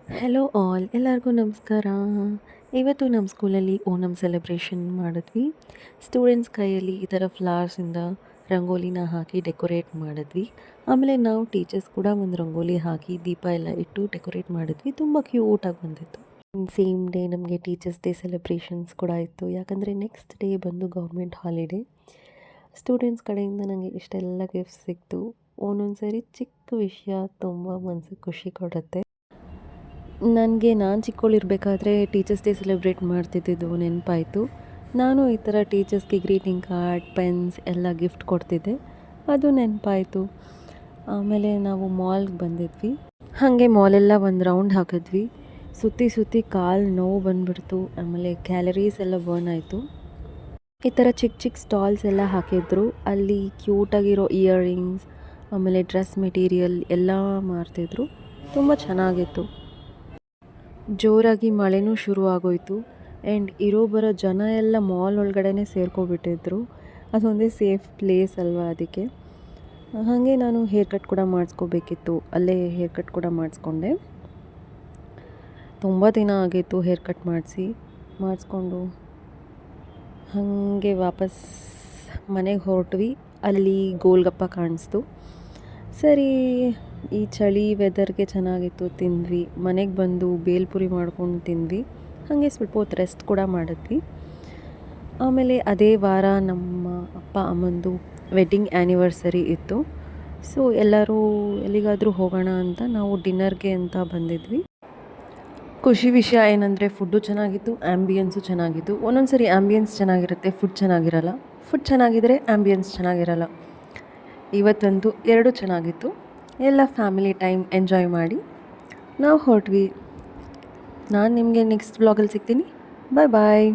Hello all ಎಲ್ಲರಿಗೂ ನಮಸ್ಕಾರ. ಇವತ್ತು ನಮ್ಮ ಸ್ಕೂಲಲ್ಲಿ ಓಣಂ ಸೆಲೆಬ್ರೇಷನ್ ಮಾಡಿದ್ವಿ. ಸ್ಟೂಡೆಂಟ್ಸ್ ಕೈಯಲ್ಲಿ ಈ ಥರ ಫ್ಲವರ್ಸಿಂದ ರಂಗೋಲಿನ ಹಾಕಿ ಡೆಕೋರೇಟ್ ಮಾಡಿದ್ವಿ. ಆಮೇಲೆ ನಾವು ಟೀಚರ್ಸ್ ಕೂಡ ಒಂದು ರಂಗೋಲಿ ಹಾಕಿ ದೀಪ ಎಲ್ಲ ಇಟ್ಟು ಡೆಕೋರೇಟ್ ಮಾಡಿದ್ವಿ. ತುಂಬ ಕ್ಯೂಟಾಗಿ ಬಂದಿತ್ತು. ಸೇಮ್ ಡೇ ನಮಗೆ ಟೀಚರ್ಸ್ ಡೇ ಸೆಲೆಬ್ರೇಷನ್ಸ್ ಕೂಡ ಇತ್ತು. ಯಾಕಂದರೆ ನೆಕ್ಸ್ಟ್ ಡೇ ಬಂದು ಗೌರ್ಮೆಂಟ್ ಹಾಲಿಡೇ. ಸ್ಟೂಡೆಂಟ್ಸ್ ಕಡೆಯಿಂದ ನನಗೆ ಇಷ್ಟೆಲ್ಲ ಗಿಫ್ಟ್ಸ್ ಸಿಕ್ತು. ಒಂದೊಂದು ಸರಿ ಚಿಕ್ಕ ವಿಷಯ ತುಂಬ ಮನಸ್ಸಿಗೆ ಖುಷಿ ಕೊಡುತ್ತೆ. ನಾನು ಚಿಕ್ಕವಳಿರ್ಬೇಕಾದ್ರೆ ಟೀಚರ್ಸ್ ಡೇ ಸೆಲೆಬ್ರೇಟ್ ಮಾಡ್ತಿದ್ದಿದ್ದು ನೆನಪಾಯಿತು. ನಾನು ಈ ಥರ ಟೀಚರ್ಸ್ಗೆ ಗ್ರೀಟಿಂಗ್ ಕಾರ್ಡ್, ಪೆನ್ಸ್ ಎಲ್ಲ ಗಿಫ್ಟ್ ಕೊಡ್ತಿದ್ದೆ. ಅದು ನೆನಪಾಯಿತು. ಆಮೇಲೆ ನಾವು ಮಾಲ್ಗೆ ಬಂದಿದ್ವಿ. ಹಾಗೆ ಮಾಲೆಲ್ಲ ಒಂದು ರೌಂಡ್ ಹಾಕಿದ್ವಿ. ಸುತ್ತಿ ಸುತ್ತಿ ಕಾಲು ನೋವು ಬಂದುಬಿಡ್ತು. ಆಮೇಲೆ ಕ್ಯಾಲರೀಸ್ ಎಲ್ಲ ಬರ್ನ್ ಆಯಿತು. ಈ ಥರ ಚಿಕ್ಕ ಚಿಕ್ಕ ಸ್ಟಾಲ್ಸ್ ಎಲ್ಲ ಹಾಕಿದ್ರು. ಅಲ್ಲಿ ಕ್ಯೂಟಾಗಿರೋ ಇಯರಿಂಗ್ಸ್, ಆಮೇಲೆ ಡ್ರೆಸ್ ಮೆಟೀರಿಯಲ್ ಎಲ್ಲ ಮಾರ್ತಿದ್ರು. ತುಂಬ ಚೆನ್ನಾಗಿತ್ತು. ಜೋರಾಗಿ ಮಳೆನೂ ಶುರು ಆಗೋಯಿತು. ಆ್ಯಂಡ್ ಬರೋ ಜನ ಎಲ್ಲ ಮಾಲ್ ಒಳಗಡೆ ಸೇರ್ಕೊಬಿಟ್ಟಿದ್ರು. ಅದೊಂದೇ ಸೇಫ್ ಪ್ಲೇಸ್ ಅಲ್ವಾ, ಅದಕ್ಕೆ. ಹಾಗೆ ನಾನು ಹೇರ್ ಕಟ್ ಕೂಡ ಮಾಡಿಸ್ಕೋಬೇಕಿತ್ತು. ಅಲ್ಲೇ ಹೇರ್ ಕಟ್ ಕೂಡ ಮಾಡಿಸ್ಕೊಂಡೆ. ತುಂಬ ದಿನ ಆಗಿತ್ತು ಹೇರ್ ಕಟ್ ಮಾಡಿಸ್ಕೊಂಡು ಹಾಗೆ ವಾಪಸ್ ಮನೆಗೆ ಹೊರಟ್ವಿ. ಅಲ್ಲಿ ಗೋಲ್ಗಪ್ಪ ಕಾಣಿಸ್ತು. ಸರಿ, ಈ ಚಳಿ ವೆದರ್ಗೆ ಚೆನ್ನಾಗಿತ್ತು, ತಿಂದ್ವಿ. ಮನೆಗೆ ಬಂದು ಬೇಲ್ಪುರಿ ಮಾಡ್ಕೊಂಡು ತಿಂದ್ವಿ. ಹಾಗೆ ಸ್ವಲ್ಪ ಹೊತ್ತು ರೆಸ್ಟ್ ಕೂಡ ಮಾಡಿದ್ವಿ. ಆಮೇಲೆ ಅದೇ ವಾರ ನಮ್ಮ ಅಪ್ಪ ಅಮ್ಮಂದು ವೆಡ್ಡಿಂಗ್ ಆ್ಯನಿವರ್ಸರಿ ಇತ್ತು. ಸೊ ಎಲ್ಲರೂ ಎಲ್ಲಿಗಾದರೂ ಹೋಗೋಣ ಅಂತ ನಾವು ಡಿನ್ನರ್ಗೆ ಅಂತ ಬಂದಿದ್ವಿ. ಖುಷಿ ವಿಷಯ ಏನಂದರೆ ಫುಡ್ಡು ಚೆನ್ನಾಗಿತ್ತು, ಆ್ಯಂಬಿಯನ್ಸು ಚೆನ್ನಾಗಿತ್ತು. ಒಂದೊಂದು ಸರಿ ಆ್ಯಂಬಿಯನ್ಸ್ ಚೆನ್ನಾಗಿರುತ್ತೆ, ಫುಡ್ ಚೆನ್ನಾಗಿರಲ್ಲ. ಫುಡ್ ಚೆನ್ನಾಗಿದ್ದರೆ ಆ್ಯಂಬಿಯನ್ಸ್ ಚೆನ್ನಾಗಿರಲ್ಲ. ಇವತ್ತಂತೂ ಎರಡೂ ಚೆನ್ನಾಗಿತ್ತು. ಎಲ್ಲ ಫ್ಯಾಮಿಲಿ ಟೈಮ್ ಎಂಜಾಯ್ ಮಾಡಿ ನಾವು ಹೊರಟ್ವಿ. ನಾನು ನಿಮಗೆ ನೆಕ್ಸ್ಟ್ ವ್ಲಾಗಲ್ಲಿ ಸಿಗ್ತೀನಿ. ಬಾಯ್ ಬಾಯ್.